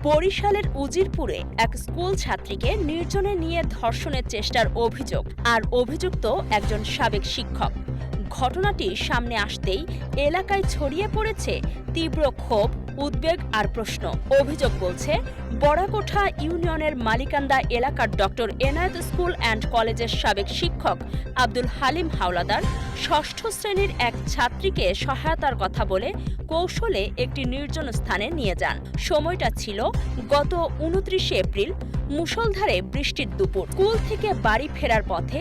বরিশালের উজিরপুরে এক স্কুল ছাত্রীকে নির্জনে নিয়ে ধর্ষণের চেষ্টার অভিযোগ আর অভিযুক্ত একজন সাবেক শিক্ষক। ঘটনাটি সামনে আসতেই এলাকায় ছড়িয়ে পড়েছে তীব্র ক্ষোভ, উদ্বেগ আর প্রশ্ন। অভিযোগ বলছে, বড়াকোঠা ইউনিয়নের মালিকান্দা এলাকার ডক্টর এনায়েত স্কুল অ্যান্ড কলেজের সাবেক শিক্ষক আব্দুল হালিম হাওলাদার ষষ্ঠ শ্রেণীর এক ছাত্রীকে সহায়তার কথা বলে কৌশলে একটি নির্জন স্থানে নিয়ে যান। সময়টা ছিল গত 29 এপ্রিল, মুষলধারে বৃষ্টির দুপুর। স্কুল থেকে বাড়ি ফেরার পথে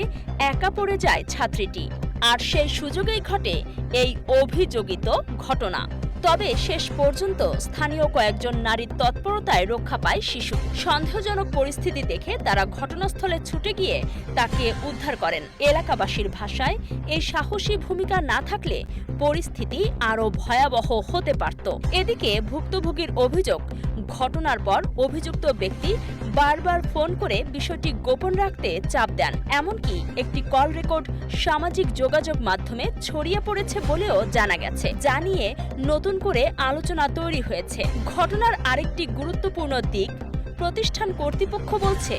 একা পড়ে যায় ছাত্রীটি, আর সেই সুযোগেই ঘটে এই অভিযোগিত ঘটনা। তবে শেষ পর্যন্ত স্থানীয় কয়েকজন নারীর তৎপরতায় রক্ষা পায় শিশু। সন্দেহজনক পরিস্থিতি দেখে তারা ঘটনাস্থলে ছুটে গিয়ে তাকে উদ্ধার করেন। এলাকাবাসীর ভাষায়, এই সাহসী ভূমিকা না থাকলে পরিস্থিতি আরও ভয়াবহ হতে পারত। এদিকে ভুক্তভোগীর অভিযোগ, ঘটনার পর অভিযুক্ত ব্যক্তি বারবার ফোন করে বিষয়টি গোপন রাখতে চাপ দেন। এমনকি একটি কল রেকর্ড সামাজিক যোগাযোগ মাধ্যমে ছড়িয়ে পড়েছে বলেও জানা গেছে, যা নিয়ে নতুন করে আলোচনা তৈরি হয়েছে। ঘটনার আরেকটি গুরুত্বপূর্ণ দিক, প্রতিষ্ঠান কর্তৃপক্ষ বলছে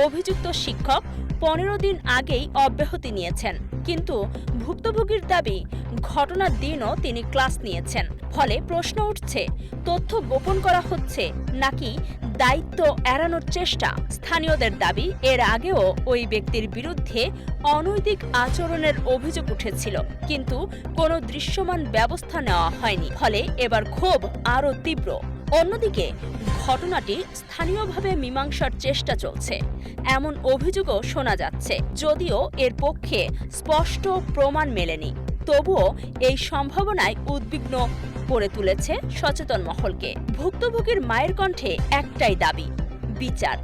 অভিযুক্ত শিক্ষক 15 দিন আগেই অব্যাহতি নিয়েছেন, কিন্তু ভুক্তভোগীর দাবি ঘটনার দিনও তিনি ক্লাস নিয়েছেন। ফলে প্রশ্ন উঠছে, তথ্য গোপন করা হচ্ছে নাকি দায়িত্ব এড়ানোর চেষ্টা। স্থানীয়দের দাবি, এর আগেও ওই ব্যক্তির বিরুদ্ধে অনৈতিক আচরণের অভিযোগ উঠেছিল, কিন্তু কোনো দৃশ্যমান ব্যবস্থা নেওয়া হয়নি। ফলে এবার ক্ষোভ আরও তীব্র। অন্যদিকে ঘটনাটি স্থানীয়ভাবে মীমাংসার চেষ্টা চলছে এমন অভিযোগও শোনা যাচ্ছে, যদিও এর পক্ষে স্পষ্ট প্রমাণ মেলেনি। তবুও এই সম্ভাবনায় উদ্বিগ্ন করে তুলেছে সচেতন মহলকে। ভুক্তভোগীর মায়ের কণ্ঠে একটাই দাবি, বিচার।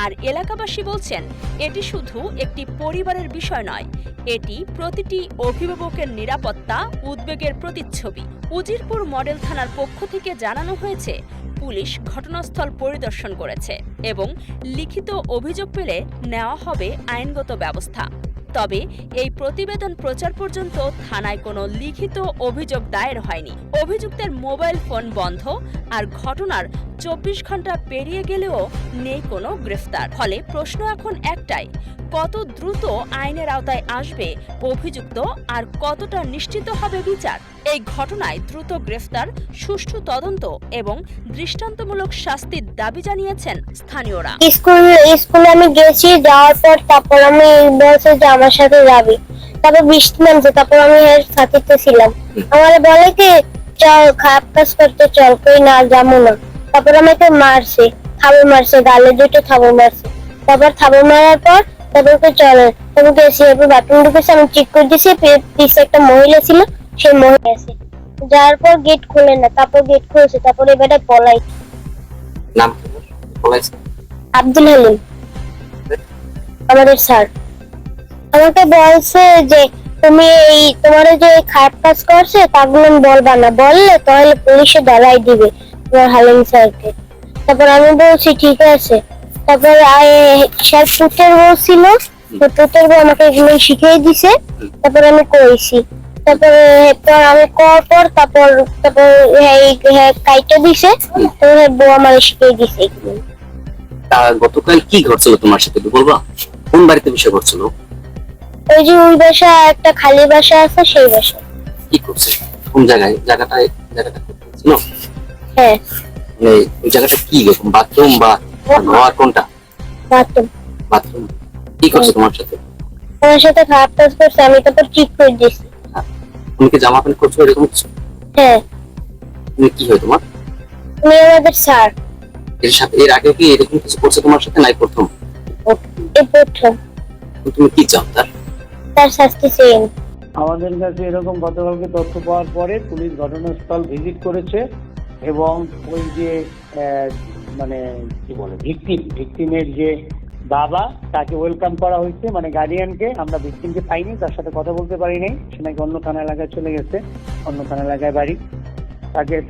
আর এলাকাবাসী বলছেন, এটি শুধু একটি পরিবারের বিষয় নয়, এটি প্রতিটি অভিভাবকের নিরাপত্তা, উদ্বেগের প্রতিচ্ছবি। উজিরপুর মডেল থানার পক্ষ থেকে জানানো হয়েছে, পুলিশ ঘটনাস্থল পরিদর্শন করেছে এবং লিখিত অভিযোগ পেলে নেওয়া হবে আইনগত ব্যবস্থা। তবে এই প্রতিবেদন প্রচার পর্যন্ত থানায় কোনো লিখিত অভিযোগ দায়ের হয়নি। অভিযুক্তের মোবাইল ফোন বন্ধ, আর ঘটনার 24 ঘন্টা পেরিয়ে গেলেও নেই কোনো গ্রেফতার। ফলে প্রশ্ন এখন একটাই, কত দ্রুত আইনের আওতায় আসবে অভিযুক্ত, আর কতটা নিশ্চিত হবে বিচার। এই ঘটনায় দ্রুত গ্রেফতার, সুষ্ঠু তদন্ত এবং দৃষ্টান্তমূলক শাস্তির দাবি জানিয়েছেন স্থানীয়রা। স্কুলে আমি গেছি, যাওয়ার পর তারপর আমি বলছে যে আমার সাথে যাবি। তারপর বৃষ্টি নামছে, তারপর আমি এর সাথে ছিলাম। আমার বলে কি, চল খারাপ কাজ করতে চল, কই না যাবো না। তারপর আমাকে মারছে, থাবড় মারছে, গালে দুটো থাবড় মারছে। তারপর থাবড় মারার পর তারপর চলে, তারপর গেছি, এরপর বাথরুম ঢুকেছে, আমি চেক করে দিছি, পিছে একটা মহিলা ছিল, সেই মহিলা আছে। যাওয়ার পর গেট খুলে না, তারপর গেট খুলেছে, তারপর এবারে পলাই। নাম পলাইছে আব্দুল হালিম, আমাদের স্যার। আমাকে বলছে যে তুমি এই তোমার যে খারাপ কাজ করছে তাগুলো বলবা না, বললে তাহলে পুলিশে ধরাই দিবে তোমার হালিম স্যারকে। তারপর আমি বলছি ঠিক আছে। তারপর স্যার পুতের বউ ছিল, পুতের বউ আমাকে এগুলো শিখিয়ে দিছে। তারপর আমি কইছি, তারপরে আমি করার পর তারপর কাইটা দিছে, তারপর বউ আমার শিখিয়ে দিছে এগুলো। গতকাল কি ঘটছিল তোমার সাথে বলবা? কোন বাড়িতে বিষয় ঘটছিল? ওই যে ওই বাসা, একটা খালি বাসা আছে, সেই বাসা। কি করছে? কোন জায়গায়? জায়গাটা ছিল? হ্যাঁ। ওই জায়গাটা কি রকম? বাথরুম বা ঘর কোনটা? বাথরুম। কি করছে তোমার সাথে? আমার সাথে খারাপ কাজ করছে, আমি তারপর ঠিক করে দিয়েছি। তুমি কি জামা প্যান্ট করছো এরকম কিছু? হ্যাঁ। তুমি কি হয় তোমার? আমি আমাদের স্যার। এর আগে কি এরকম কিছু করছে তোমার সাথে, নাই প্রথম? এই প্রথম। তুমি কি চাও তার শাস্তি চাই। আমাদের কাছে এরকম গতকালকে তথ্য পাওয়ার পরে পুলিশ ঘটনাস্থল ভিজিট করেছে এবং ওই যে মানে কি বলে ভিকটিমের যে বাবা, তাকে ওয়েলকাম করা হয়েছে, মানে গার্ডিয়ানকে। আমরা ভিকটিমকে পাইনি, তার সাথে কথা বলতে পারি নাই, সে নাকি অন্য থানা এলাকায় চলে গেছে, অন্য থানা এলাকায় বাড়ি।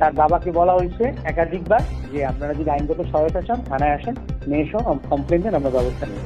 তার বাবাকে বলা হয়েছে একাধিকবার যে আপনারা যদি আইনগত সহায়তা চান থানায় আসেন, নিয়ে এসো, কমপ্লেন দেন, আমরা ব্যবস্থা নেব।